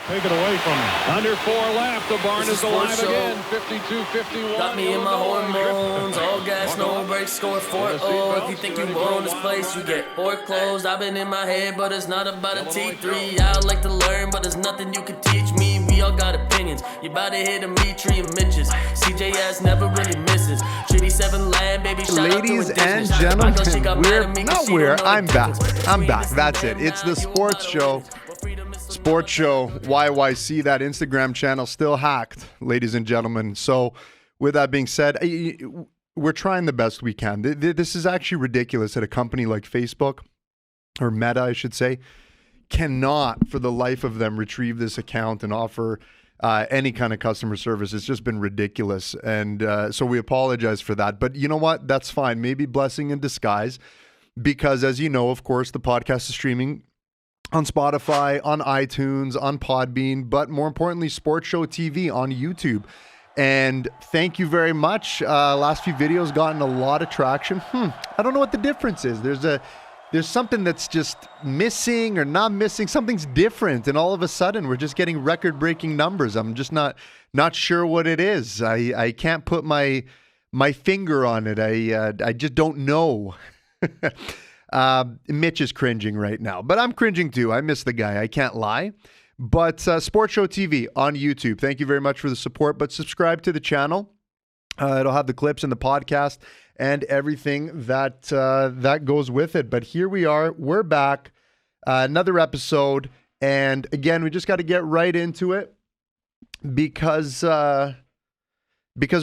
Take it away from him. Under 4 left. The barn is alive again. 52-51. Got me in my hormones. All gas, no brakes. Score 4-0. If you think you own this place, you get foreclosed. I've been in my head, but it's not about a T3. I like to learn, but there's nothing you can teach me. We all got opinions. You bout to hit Dimitri and Mitches. CJS never really misses. Shitty 7 land, baby. Ladies and gentlemen, I'm back. I'm back. That's it. It's the sports show. Sports Show YYC. That Instagram channel still hacked, ladies and gentlemen. So with that being said, we're trying the best we can. This is actually ridiculous that a company like Facebook, or Meta, I should say, cannot for the life of them retrieve this account and offer any kind of customer service. It's just been ridiculous. And so we apologize for that. But you know what? That's fine. Maybe blessing in disguise. Because as you know, of course, the podcast is streaming on Spotify, on iTunes, on Podbean, but more importantly, Sports Show TV on YouTube. And thank you very much. Last few videos gotten a lot of traction. I don't know what the difference is. There's something that's just missing or not missing. Something's different, and all of a sudden we're just getting record-breaking numbers. I'm just not sure what it is. I can't put my finger on it. I just don't know. Mitch is cringing right now, but I'm cringing too. I miss the guy. I can't lie. But Sports Show TV on YouTube. Thank you very much for the support. But subscribe to the channel. It'll have the clips and the podcast and everything that goes with it. But here we are. We're back. Another episode. And again, we just got to get right into it because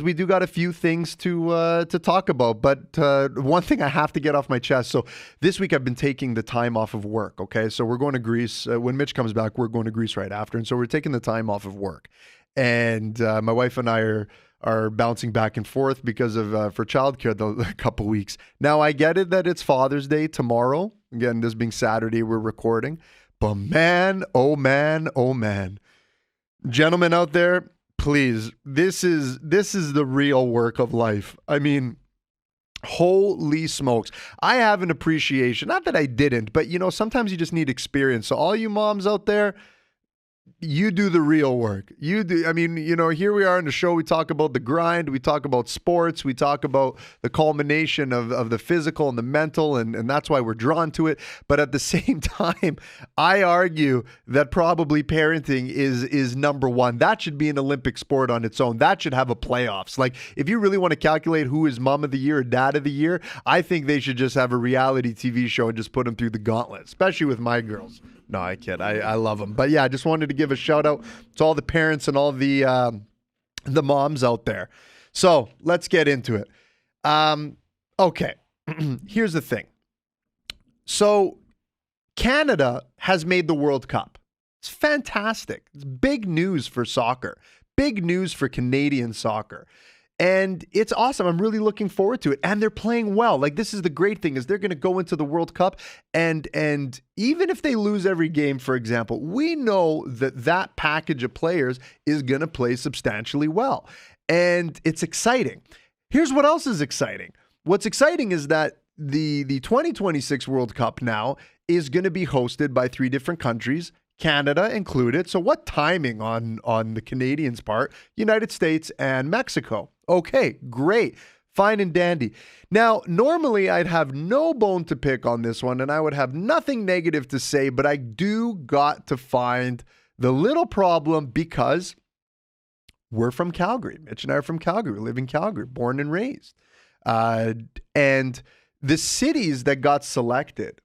we do got a few things to talk about. But one thing I have to get off my chest. So this week I've been taking the time off of work, okay? So we're going to Greece. When Mitch comes back, we're going to Greece right after. And so we're taking the time off of work. And my wife and I are bouncing back and forth because of for childcare the couple weeks. Now, I get it that it's Father's Day tomorrow. Again, this being Saturday, we're recording. But man, oh man, oh man. Gentlemen out there, please, this is the real work of life. I mean, holy smokes. I have an appreciation. Not that I didn't, but you know, sometimes you just need experience. So all you moms out there, you do the real work. You do. I mean, you know, here we are in the show. We talk about the grind. We talk about sports. We talk about the culmination of the physical and the mental, and that's why we're drawn to it. But at the same time, I argue that probably parenting is number one. That should be an Olympic sport on its own. That should have a playoffs. Like, if you really want to calculate who is mom of the year or dad of the year, I think they should just have a reality TV show and just put them through the gauntlet, especially with my girls. No, I kid. I love them. But yeah, I just wanted to give a shout out to all the parents and all the moms out there. So let's get into it. Okay, here's the thing. So Canada has made the World Cup. It's fantastic. It's big news for soccer. Big news for Canadian soccer. And it's awesome. I'm really looking forward to it. And they're playing well. Like, this is the great thing, is they're going to go into the World Cup. And even if they lose every game, for example, we know that package of players is going to play substantially well. And it's exciting. Here's what else is exciting. What's exciting is that the 2026 World Cup now is going to be hosted by 3 different countries, Canada included. So what timing on the Canadians' part? United States and Mexico. Okay, great. Fine and dandy. Now, normally I'd have no bone to pick on this one and I would have nothing negative to say, but I do got to find the little problem because we're from Calgary. Mitch and I are from Calgary. We live in Calgary, born and raised. And the cities that got selected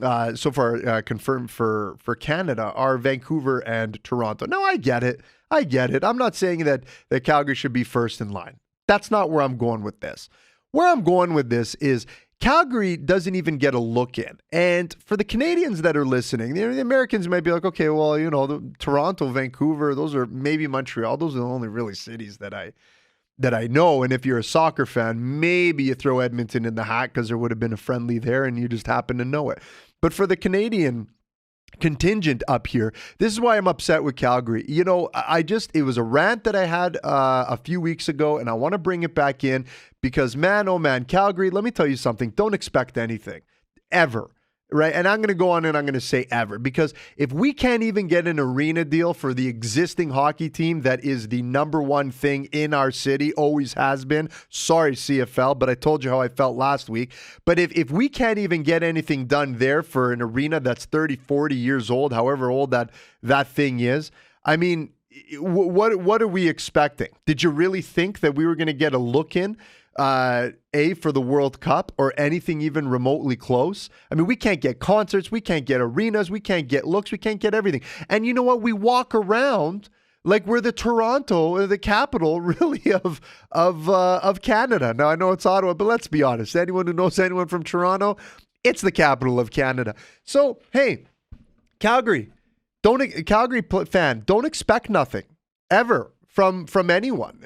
so far confirmed for Canada are Vancouver and Toronto. Now, I get it. I'm not saying that Calgary should be first in line. That's not where I'm going with this. Where I'm going with this is Calgary doesn't even get a look in. And for the Canadians that are listening, the Americans might be like, okay, well, you know, Toronto, Vancouver, those are maybe Montreal. Those are the only really cities that I know. And if you're a soccer fan, maybe you throw Edmonton in the hat because there would have been a friendly there and you just happen to know it. But for the Canadian contingent up here, this is why I'm upset with Calgary. You know, it was a rant that I had a few weeks ago, and I want to bring it back in because, man, oh man, Calgary, let me tell you something. Don't expect anything, ever. right? And I'm going to go on and I'm going to say ever, because if we can't even get an arena deal for the existing hockey team that is the number one thing in our city, always has been, sorry CFL, but I told you how I felt last week. But if we can't even get anything done there for an arena that's 30, 40 years old, however old that thing is, I mean, what are we expecting? Did you really think that we were going to get a look in for the World Cup or anything even remotely close? I mean, we can't get concerts, we can't get arenas, we can't get looks, we can't get everything. And you know what? We walk around like we're the Toronto, or the capital, really, of Canada. Now I know it's Ottawa, but let's be honest. Anyone who knows anyone from Toronto, it's the capital of Canada. So hey, Calgary fan, don't expect nothing ever from anyone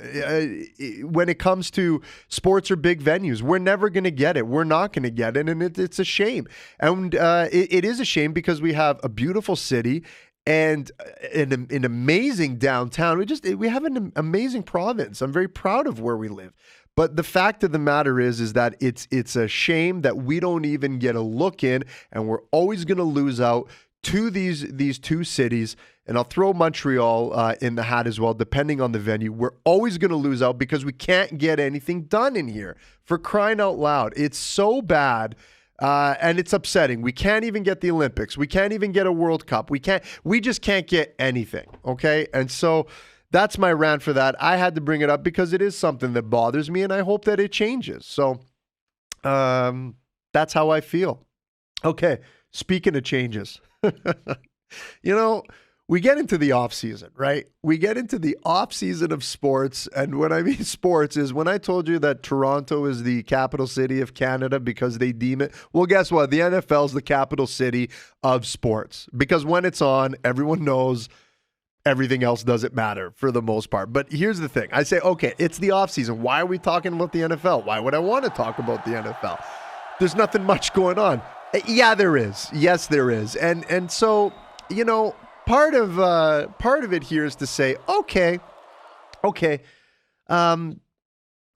when it comes to sports or big venues. We're never going to get it. We're not going to get it, and it's a shame. And it is a shame because we have a beautiful city and an amazing downtown. We have an amazing province. I'm very proud of where we live. But the fact of the matter is that it's a shame that we don't even get a look in, and we're always going to lose out to these two cities, and I'll throw Montreal in the hat as well, depending on the venue. We're always going to lose out because we can't get anything done in here. For crying out loud, it's so bad, and it's upsetting. We can't even get the Olympics. We can't even get a World Cup. We just can't get anything, okay? And so that's my rant for that. I had to bring it up because it is something that bothers me, and I hope that it changes. So that's how I feel. Okay, speaking of changes. You know, we get into the off season, right? We get into the off season of sports. And when I mean sports is when I told you that Toronto is the capital city of Canada because they deem it. Well, guess what? The NFL is the capital city of sports because when it's on, everyone knows everything else doesn't matter for the most part. But here's the thing. I say, okay, it's the off season. Why are we talking about the NFL? Why would I want to talk about the NFL? There's nothing much going on. Yeah, there is. Yes, there is. And so, you know, part of it here is to say, okay,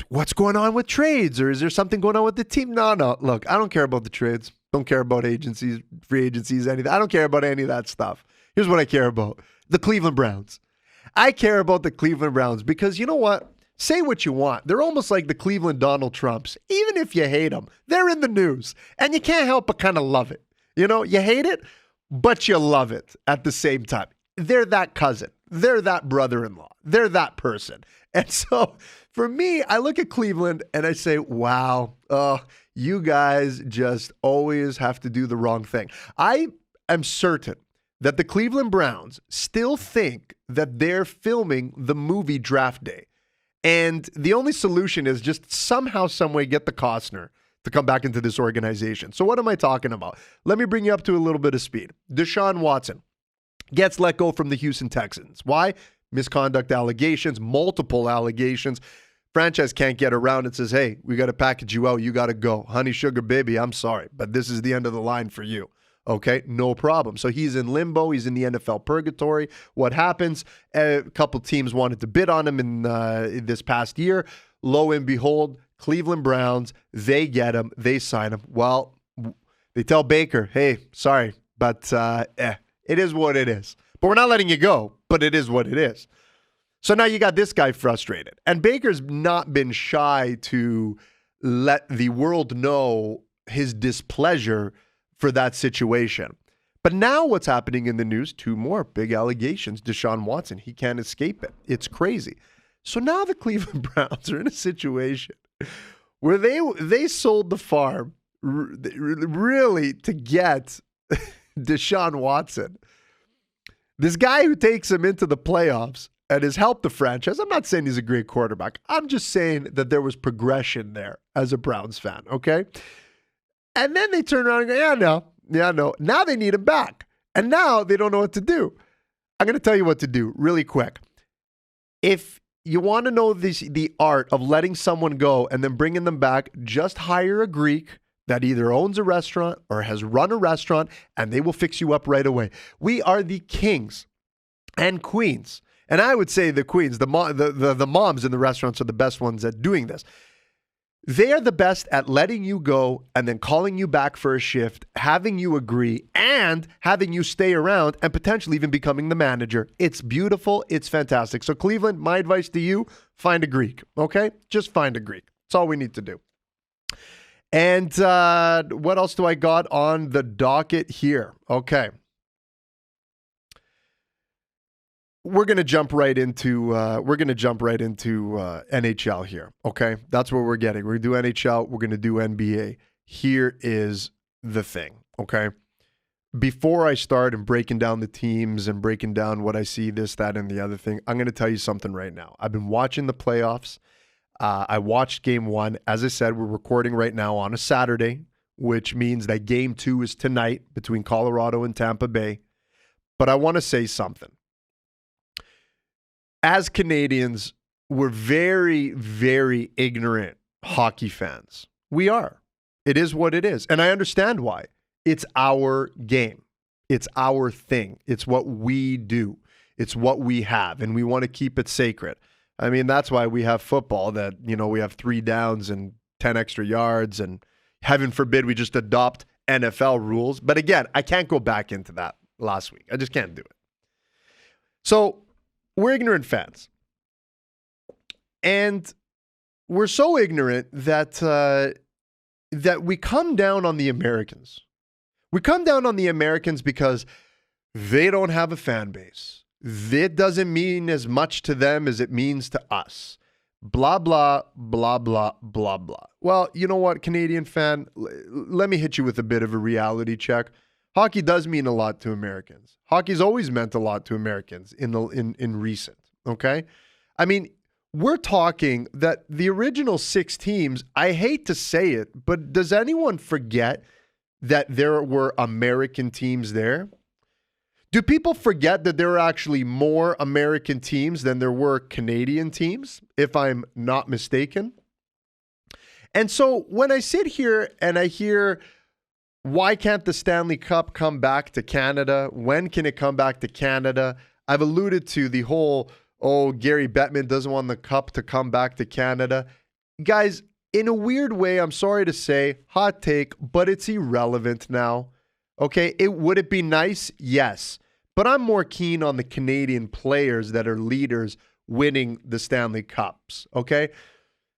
what's going on with trades, or is there something going on with the team? No. Look, I don't care about the trades. Don't care about agencies, free agencies, anything. I don't care about any of that stuff. Here's what I care about: the Cleveland Browns. I care about the Cleveland Browns because you know what? Say what you want. They're almost like the Cleveland Donald Trumps. Even if you hate them, they're in the news. And you can't help but kind of love it. You know, you hate it, but you love it at the same time. They're that cousin. They're that brother-in-law. They're that person. And so for me, I look at Cleveland and I say, wow, you guys just always have to do the wrong thing. I am certain that the Cleveland Browns still think that they're filming the movie Draft Day. And the only solution is just somehow, some way get the Costner to come back into this organization. So what am I talking about? Let me bring you up to a little bit of speed. Deshaun Watson gets let go from the Houston Texans. Why? Misconduct allegations, multiple allegations. Franchise can't get around and says, hey, we got to package you out. You got to go. Honey, sugar, baby, I'm sorry, but this is the end of the line for you. Okay, no problem. So he's in limbo. He's in the NFL purgatory. What happens? A couple teams wanted to bid on him in this past year. Lo and behold, Cleveland Browns, they get him. They sign him. Well, they tell Baker, hey, sorry, but it is what it is. But we're not letting you go, but it is what it is. So now you got this guy frustrated. And Baker's not been shy to let the world know his displeasure for that situation. But now what's happening in the news, two more big allegations. Deshaun Watson, he can't escape it. It's crazy. So now the Cleveland Browns are in a situation where they sold the farm really to get Deshaun Watson. This guy who takes him into the playoffs and has helped the franchise. I'm not saying he's a great quarterback. I'm just saying that there was progression there as a Browns fan, okay? And then they turn around and go, yeah, no. Now they need him back. And now they don't know what to do. I'm going to tell you what to do really quick. If you want to know the art of letting someone go and then bringing them back, just hire a Greek that either owns a restaurant or has run a restaurant, and they will fix you up right away. We are the kings and queens. And I would say the queens, the moms in the restaurants are the best ones at doing this. They are the best at letting you go and then calling you back for a shift, having you agree, and having you stay around and potentially even becoming the manager. It's beautiful. It's fantastic. So Cleveland, my advice to you, find a Greek, okay? Just find a Greek. That's all we need to do. And what else do I got on the docket here? Okay. We're gonna jump right into NHL here. Okay, that's what we're getting. We're gonna do NHL. We're gonna do NBA. Here is the thing. Okay, before I start and breaking down the teams and breaking down what I see, this, that, and the other thing, I'm gonna tell you something right now. I've been watching the playoffs. I watched Game 1. As I said, we're recording right now on a Saturday, which means that Game 2 is tonight between Colorado and Tampa Bay. But I want to say something. As Canadians, we're very, very ignorant hockey fans. We are. It is what it is. And I understand why. It's our game. It's our thing. It's what we do. It's what we have. And we want to keep it sacred. I mean, that's why we have football that, we have 3 downs and 10 extra yards. And heaven forbid we just adopt NFL rules. But again, I can't go back into that last week. I just can't do it. So, we're ignorant fans. And we're so ignorant that we come down on the Americans. We come down on the Americans because they don't have a fan base. It doesn't mean as much to them as it means to us. Blah, blah, blah, blah, blah, blah. Well, you know what, Canadian fan? Let me hit you with a bit of a reality check. Hockey does mean a lot to Americans. Hockey's always meant a lot to Americans in recent, okay? I mean, we're talking that the original 6 teams, I hate to say it, but does anyone forget that there were American teams there? Do people forget that there are actually more American teams than there were Canadian teams, if I'm not mistaken? And so when I sit here and I hear, why can't the Stanley Cup come back to Canada? When can it come back to Canada? I've alluded to the whole, Gary Bettman doesn't want the cup to come back to Canada. Guys, in a weird way, I'm sorry to say, hot take, but it's irrelevant now. Okay, would it be nice? Yes. But I'm more keen on the Canadian players that are leaders winning the Stanley Cups. Okay?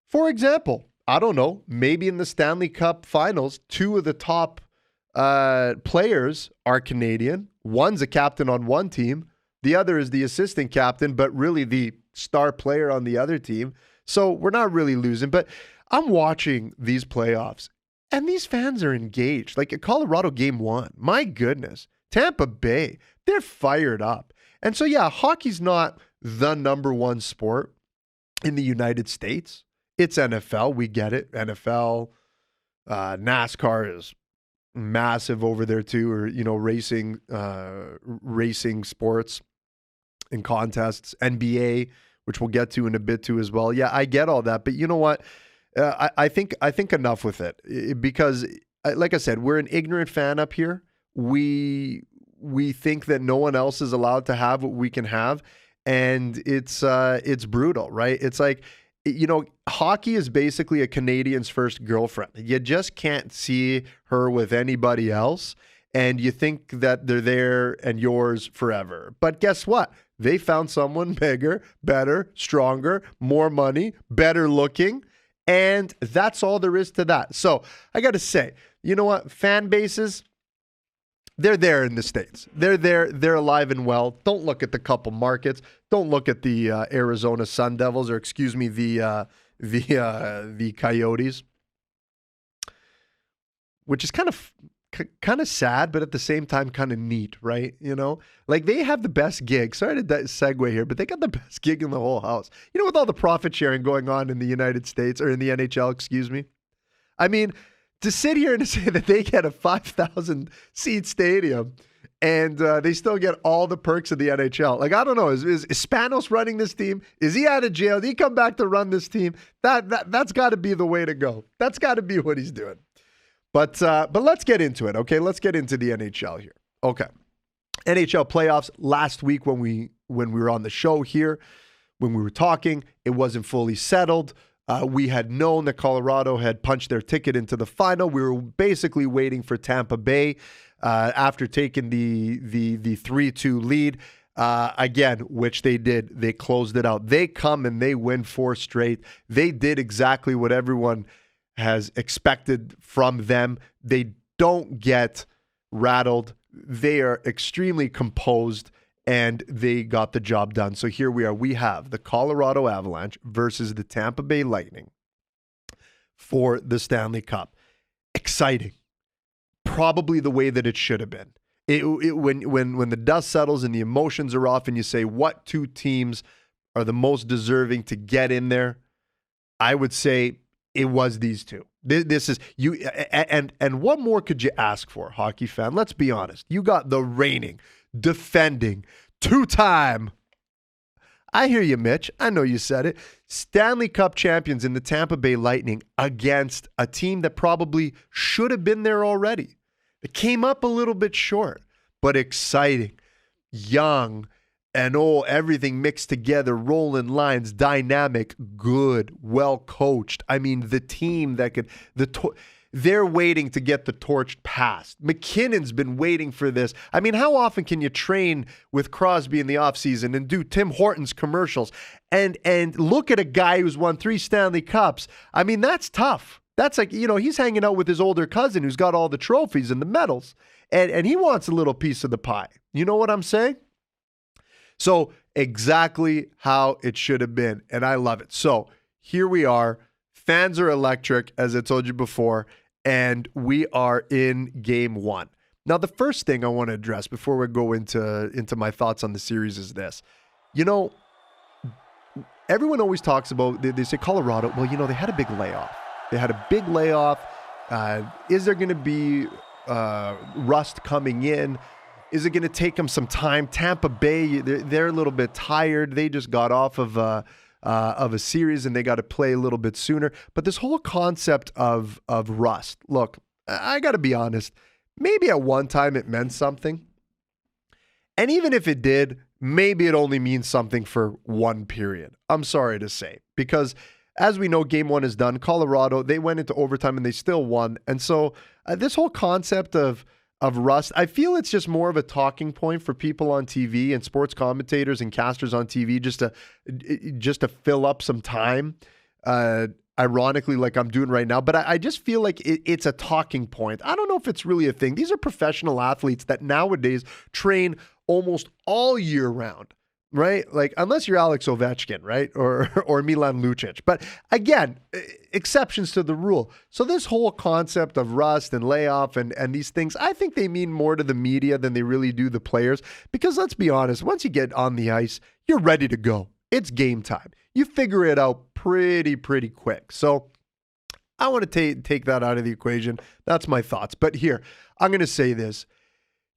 For example, I don't know, maybe in the Stanley Cup finals, 2 of the top players are Canadian. One's a captain on one team. The other is the assistant captain, but really the star player on the other team. So we're not really losing. But I'm watching these playoffs, and these fans are engaged. Like at Colorado Game 1, my goodness. Tampa Bay, they're fired up. And so, yeah, hockey's not the number one sport in the United States. It's NFL. We get it. NFL, NASCAR is massive over there too, or racing sports and contests, NBA, which we'll get to in a bit too as well. Yeah, I get all that, but you know what? I think enough with it, because, like I said, we're an ignorant fan up here. We think that no one else is allowed to have what we can have, and it's brutal, right? It's like, hockey is basically a Canadian's first girlfriend. You just can't see her with anybody else, and you think that they're there and yours forever. But guess what? They found someone bigger, better, stronger, more money, better looking, and that's all there is to that. So I got to say, you know what? Fan bases, they're there in the States. They're there. They're alive and well. Don't look at the couple markets. Don't look at the Arizona Sun Devils, or excuse me, the Coyotes, which is kind of sad, but at the same time kind of neat, right? Like they have the best gig. Sorry to segue here, but they got the best gig in the whole house. With all the profit sharing going on in the United States, or in the NHL, excuse me. I mean, to sit here and to say that they get a 5,000 seat stadium and they still get all the perks of the NHL. Like, I don't know, is Spanos running this team? Is he out of jail? Did he come back to run this team? That's got to be the way to go. That's got to be what he's doing. But let's get into it, okay? Let's get into the NHL here. Okay. NHL playoffs last week when we were on the show here, when we were talking, it wasn't fully settled. We had known that Colorado had punched their ticket into the final. We were basically waiting for Tampa Bay after taking the 3-2 lead. Again, which they did. They closed it out. They come and they win 4 straight. They did exactly what everyone has expected from them. They don't get rattled. They are extremely composed, and they got the job done. So here we are. We have the Colorado Avalanche versus the Tampa Bay Lightning for the Stanley Cup. Exciting. Probably the way that it should have been. When the dust settles and the emotions are off and you say what 2 teams are the most deserving to get in there, I would say it was these 2. This is you, and what more could you ask for, hockey fan? Let's be honest. You got the reigning, defending, 2-time. I hear you, Mitch. I know you said it. Stanley Cup champions in the Tampa Bay Lightning against a team that probably should have been there already. It came up a little bit short, but exciting, young, and everything mixed together, rolling lines, dynamic, good, well coached. I mean, the team that could, they're waiting to get the torch passed. McKinnon's been waiting for this. I mean, how often can you train with Crosby in the offseason and do Tim Hortons commercials and look at a guy who's won 3 Stanley Cups? I mean, that's tough. That's like, he's hanging out with his older cousin who's got all the trophies and the medals, and he wants a little piece of the pie. You know what I'm saying? So exactly how it should have been, and I love it. So here we are. Fans are electric, as I told you before, and we are in game 1. Now, the first thing I want to address before we go into my thoughts on the series is this. Everyone always talks about, they say Colorado, well, they had a big layoff. They had a big layoff. Is there going to be rust coming in? Is it going to take them some time? Tampa Bay, they're a little bit tired. They just got off of a series and they got to play a little bit sooner. But this whole concept of rust, look, I got to be honest. Maybe at one time it meant something. And even if it did, maybe it only means something for one period. I'm sorry to say, because as we know, game 1 is done. Colorado, they went into overtime and they still won. And so this whole concept of rust, I feel it's just more of a talking point for people on TV and sports commentators and casters on TV just to fill up some time, ironically, like I'm doing right now. But I just feel like it's a talking point. I don't know if it's really a thing. These are professional athletes that nowadays train almost all year round. Right? Like, unless you're Alex Ovechkin, right? Or Milan Lucic. But again, exceptions to the rule. So this whole concept of rust and layoff and these things, I think they mean more to the media than they really do the players. Because let's be honest, once you get on the ice, you're ready to go. It's game time. You figure it out pretty quick. So I want to take that out of the equation. That's my thoughts. But here, I'm going to say this.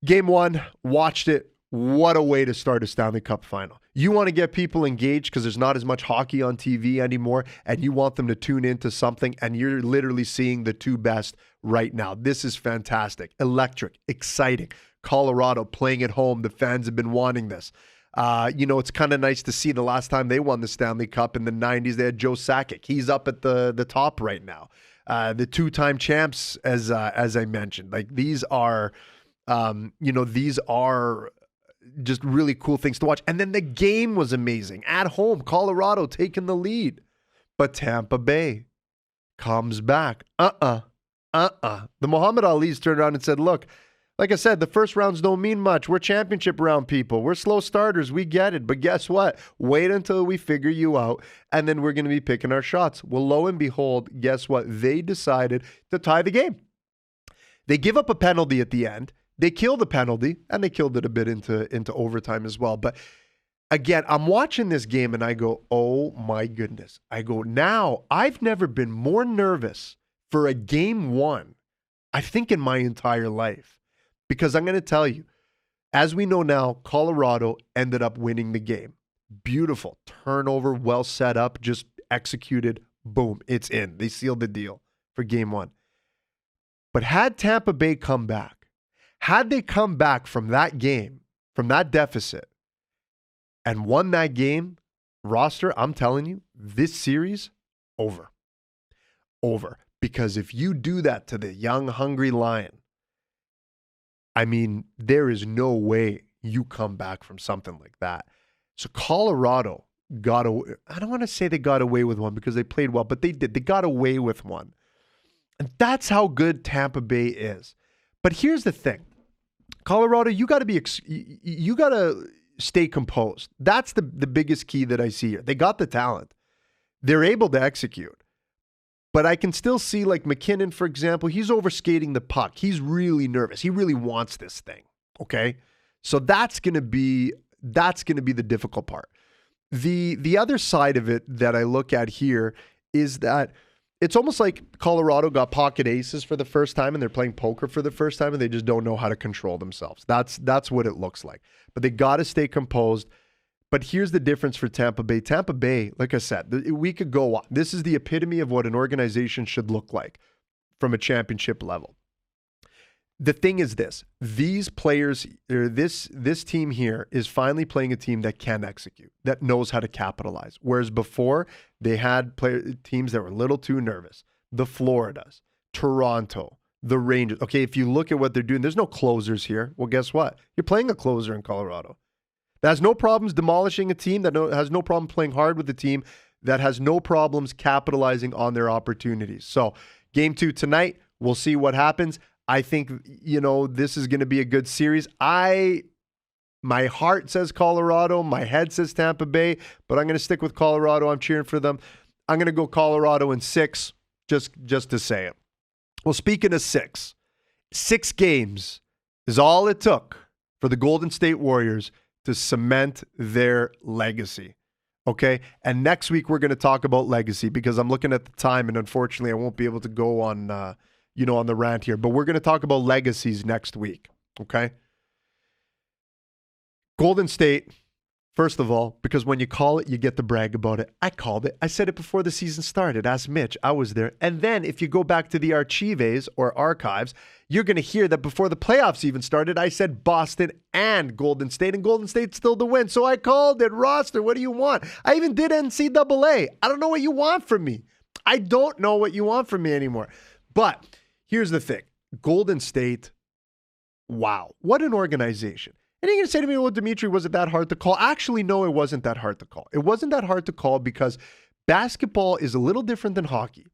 Game 1, watched it. What a way to start a Stanley Cup final. You want to get people engaged because there's not as much hockey on TV anymore, and you want them to tune into something, and you're literally seeing the 2 best right now. This is fantastic. Electric, exciting. Colorado playing at home. The fans have been wanting this. It's kind of nice to see the last time they won the Stanley Cup in the 90s, they had Joe Sakic. He's up at the top right now. The 2-time champs, as I mentioned. Like, these are just really cool things to watch. And then the game was amazing. At home, Colorado taking the lead. But Tampa Bay comes back. The Muhammad Ali's turned around and said, look, like I said, the first rounds don't mean much. We're championship round people. We're slow starters. We get it. But guess what? Wait until we figure you out, and then we're going to be picking our shots. Well, lo and behold, guess what? They decided to tie the game. They give up a penalty at the end. They killed the penalty, and they killed it a bit into overtime as well. But again, I'm watching this game, and I go, oh, my goodness. I go, now, I've never been more nervous for a game 1, I think, in my entire life. Because I'm going to tell you, as we know now, Colorado ended up winning the game. Beautiful. Turnover, well set up, just executed. Boom, it's in. They sealed the deal for game 1. But had Tampa Bay come back, had they come back from that game, from that deficit, and won that game, roster, I'm telling you, this series, over. over. Because if you do that to the young, hungry Lion, I mean, there is no way you come back from something like that. So Colorado got away. I don't want to say they got away with one because they played well, but they did. They got away with one. And that's how good Tampa Bay is. But here's the thing. Colorado, you got to stay composed. That's the biggest key that I see here. They got the talent. They're able to execute. But I can still see, like McKinnon, for example, he's overskating the puck. He's really nervous. He really wants this thing. Okay? So that's going to be the difficult part. The other side of it that I look at here is that it's almost like Colorado got pocket aces for the first time and they're playing poker for the first time and they just don't know how to control themselves. That's what it looks like. But they got to stay composed. But here's the difference for Tampa Bay. Tampa Bay, like I said, we could go on. This is the epitome of what an organization should look like from a championship level. The thing is this. These players, or this team here is finally playing a team that can execute, that knows how to capitalize. Whereas before, they had teams that were a little too nervous. The Floridas, Toronto, the Rangers. Okay, if you look at what they're doing, there's no closers here. Well, guess what? You're playing a closer in Colorado. That has no problems demolishing a team, that has no problem playing hard with the team, that has no problems capitalizing on their opportunities. So, game 2 tonight, we'll see what happens. I think, this is going to be a good series. My heart says Colorado. My head says Tampa Bay, but I'm going to stick with Colorado. I'm cheering for them. I'm going to go Colorado in 6, just to say it. Well, speaking of 6 games is all it took for the Golden State Warriors to cement their legacy. Okay? And next week, we're going to talk about legacy because I'm looking at the time and unfortunately, I won't be able to go on, on the rant here. But we're going to talk about legacies next week. Okay? Golden State, first of all, because when you call it, you get to brag about it. I called it. I said it before the season started. Ask Mitch. I was there. And then if you go back to the archives or archives, you're going to hear that before the playoffs even started, I said Boston and Golden State, and Golden State still to win. So I called it. Roster, what do you want? I even did NCAA. I don't know what you want from me. I don't know what you want from me anymore. But here's the thing. Golden State, wow. What an organization. And you're going to say to me, well, Dimitri, was it that hard to call? Actually, no, it wasn't that hard to call. It wasn't that hard to call because basketball is a little different than hockey.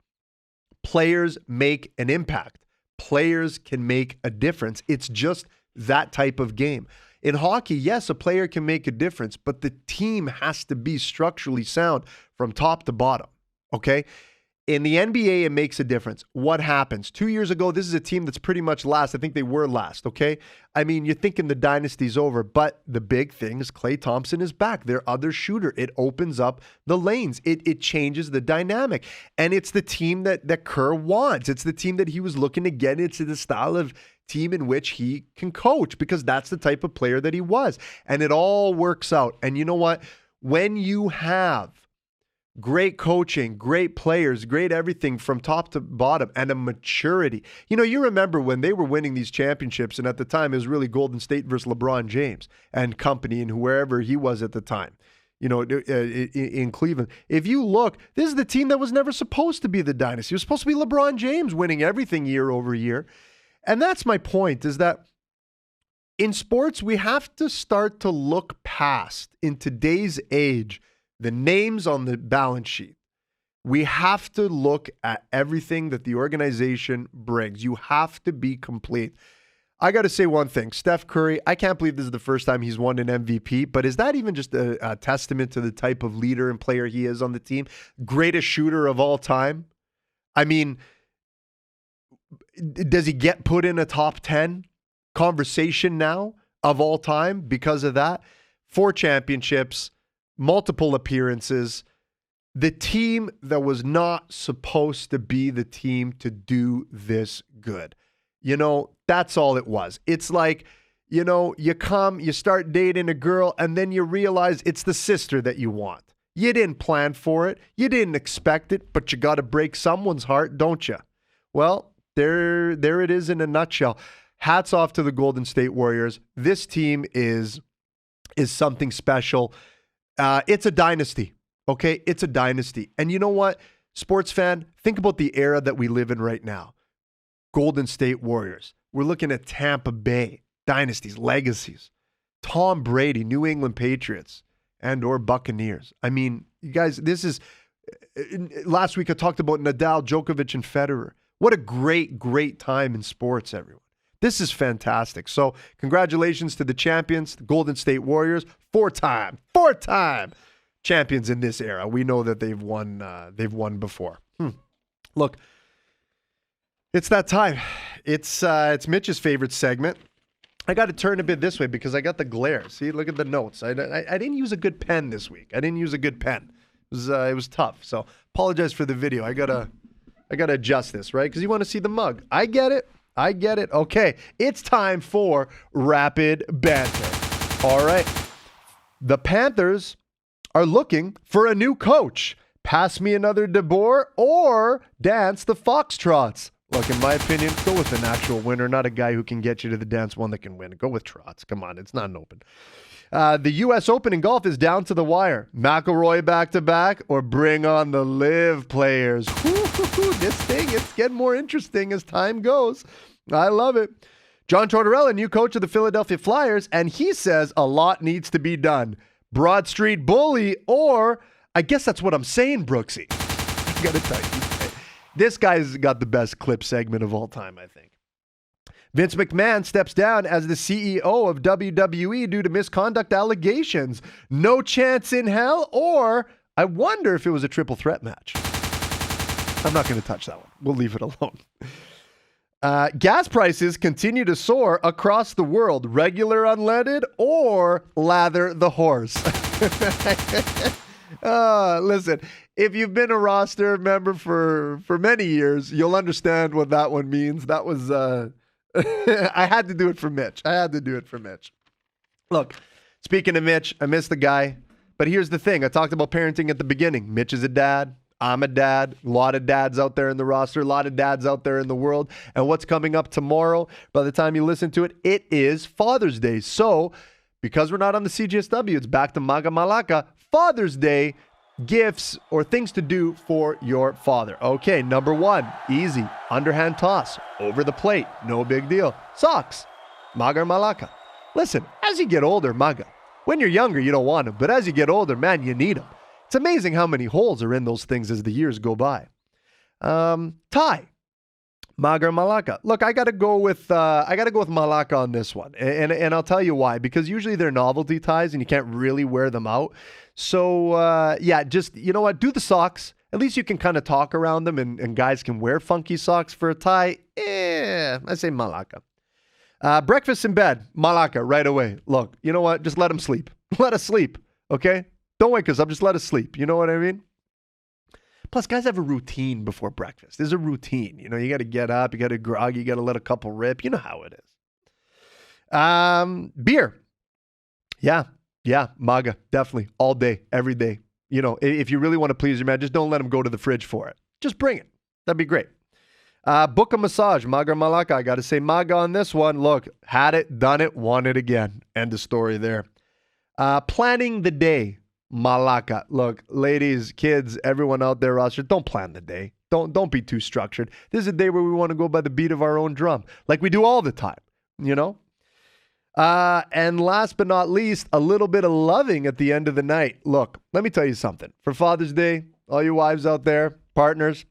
Players make an impact. Players can make a difference. It's just that type of game. In hockey, yes, a player can make a difference, but the team has to be structurally sound from top to bottom, okay? In the NBA, it makes a difference. What happens? 2 years ago, this is a team that's pretty much last. I think they were last, okay? I mean, you're thinking the dynasty's over, but the big thing is Klay Thompson is back, their other shooter. It opens up the lanes. It changes the dynamic. And it's the team that Kerr wants. It's the team that he was looking to get into the style of team in which he can coach because that's the type of player that he was. And it all works out. And you know what? When you have great coaching, great players, great everything from top to bottom, and a maturity. You remember when they were winning these championships, and at the time it was really Golden State versus LeBron James and company and whoever he was at the time, in Cleveland. If you look, this is the team that was never supposed to be the dynasty. It was supposed to be LeBron James winning everything year over year. And that's my point, is that in sports, we have to start to look past, in today's age, the names on the balance sheet. We have to look at everything that the organization brings. You have to be complete. I got to say one thing. Steph Curry, I can't believe this is the first time he's won an MVP, but is that even just a testament to the type of leader and player he is on the team? Greatest shooter of all time? I mean, does he get put in a top 10 conversation now of all time because of that? 4 championships, multiple appearances, the team that was not supposed to be the team to do this good. That's all it was. It's like, you start dating a girl, and then you realize it's the sister that you want. You didn't plan for it. You didn't expect it, but you got to break someone's heart, don't you? Well, there it is in a nutshell. Hats off to the Golden State Warriors. This team is something special. It's a dynasty, okay? It's a dynasty. And you know what? Sports fan, think about the era that we live in right now. Golden State Warriors. We're looking at Tampa Bay, dynasties, legacies. Tom Brady, New England Patriots, and or Buccaneers. I mean, you guys, this is, last week I talked about Nadal, Djokovic, and Federer. What a great, great time in sports, everyone. This is fantastic. So congratulations to the champions, the Golden State Warriors, four-time champions in this era. We know that they've won before. Look, it's that time. It's Mitch's favorite segment. I got to turn a bit this way because I got the glare. See, look at the notes. I didn't use a good pen this week. It was tough. So apologize for the video. I gotta adjust this, right? Because you want to see the mug. I get it. Okay, it's time for Rapid Banter. All right. The Panthers are looking for a new coach. Pass me another DeBoer or dance the Foxtrots. Look, in my opinion, go with an actual winner, not a guy who can get you to the dance, one that can win. Go with Trots. Come on, it's not an open. The U.S. Open in golf is down to the wire. McIlroy back-to-back or bring on the live players. This thing, it's getting more interesting as time goes. I love it. John Tortorella, new coach of the Philadelphia Flyers, and he says a lot needs to be done. Broad Street Bully, or I guess that's what I'm saying, Brooksy. I got to tell you, this guy's got the best clip segment of all time, I think. Vince McMahon steps down as the CEO of WWE due to misconduct allegations. No chance in hell, or I wonder if it was a triple threat match. I'm not going to touch that one. We'll leave it alone. Gas prices continue to soar across the world. Regular unleaded or lather the horse. Listen, if you've been a roster member for many years, you'll understand what that one means. That was, I had to do it for Mitch. Look, speaking of Mitch, I miss the guy. But here's the thing. I talked about parenting at the beginning. Mitch is a dad. I'm a dad. A lot of dads out there in the roster. A lot of dads out there in the world. And what's coming up tomorrow, by the time you listen to it, it is Father's Day. So, because we're not on the CGSW, it's back to Maga Malaka. Father's Day, gifts or things to do for your father. Okay, number one, easy. Underhand toss. Over the plate. No big deal. Socks. Maga Malaka. Listen, as you get older, Maga, when you're younger, you don't want them. But as you get older, man, you need them. It's amazing how many holes are in those things as the years go by. Tie. Magar Malaka. Look, I gotta go with Malaka on this one, and I'll tell you why. Because usually they're novelty ties, and you can't really wear them out. So just you know what? Do the socks. At least you can kind of talk around them, and guys can wear funky socks for a tie. I say Malaka. Breakfast in bed. Malaka right away. Look, you know what? Just let them sleep. Let us sleep. Okay. Don't wake us up. Just let us sleep. You know what I mean? Plus, guys have a routine before breakfast. There's a routine. You know, you got to get up. You got to grog. You got to let a couple rip. You know how it is. Beer. Yeah. Maga. Definitely. All day. Every day. You know, if you really want to please your man, just don't let him go to the fridge for it. Just bring it. That'd be great. Book a massage. Maga Malaka. I got to say Maga on this one. Look, had it, done it, won it again. End of story there. Planning the day. Malaka. Look, ladies, kids, everyone out there, roster, don't plan the day. Don't be too structured. This is a day where we want to go by the beat of our own drum, like we do all the time, you know? And last but not least, a little bit of loving at the end of the night. Look, let me tell you something. For Father's Day, all you wives out there, partners,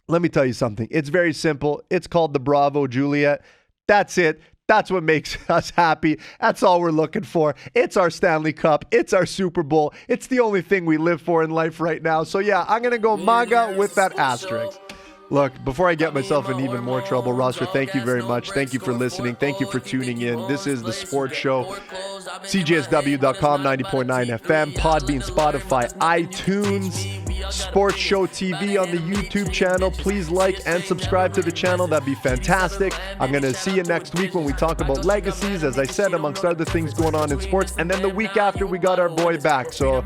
let me tell you something. It's very simple. It's called the Bravo Juliet. That's it. That's what makes us happy. That's all we're looking for. It's our Stanley Cup. It's our Super Bowl. It's the only thing we live for in life right now. So yeah, I'm going to go Maga with that asterisk. Look, before I get myself in even more trouble, roster, thank you very much. Thank you for listening. Thank you for tuning in. This is The Sports Show. CJSW.com, 90.9 FM, Podbean, Spotify, iTunes, Sports Show TV on the YouTube channel. Please like and subscribe to the channel. That'd be fantastic. I'm going to see you next week when we talk about legacies, as I said, amongst other things going on in sports. And then the week after, we got our boy back. So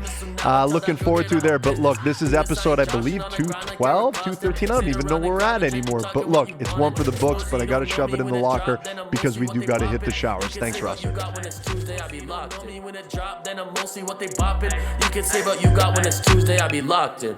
looking forward to there. But look, this is episode, I believe, 212, 213. I don't even know where we're at anymore. But look, it's one for the books, but I got to shove it in the locker because we do got to hit the showers. Thanks, Russell. When it drop, then I'm mostly what they bopping. You can say, but you got when it's Tuesday, I be locked in.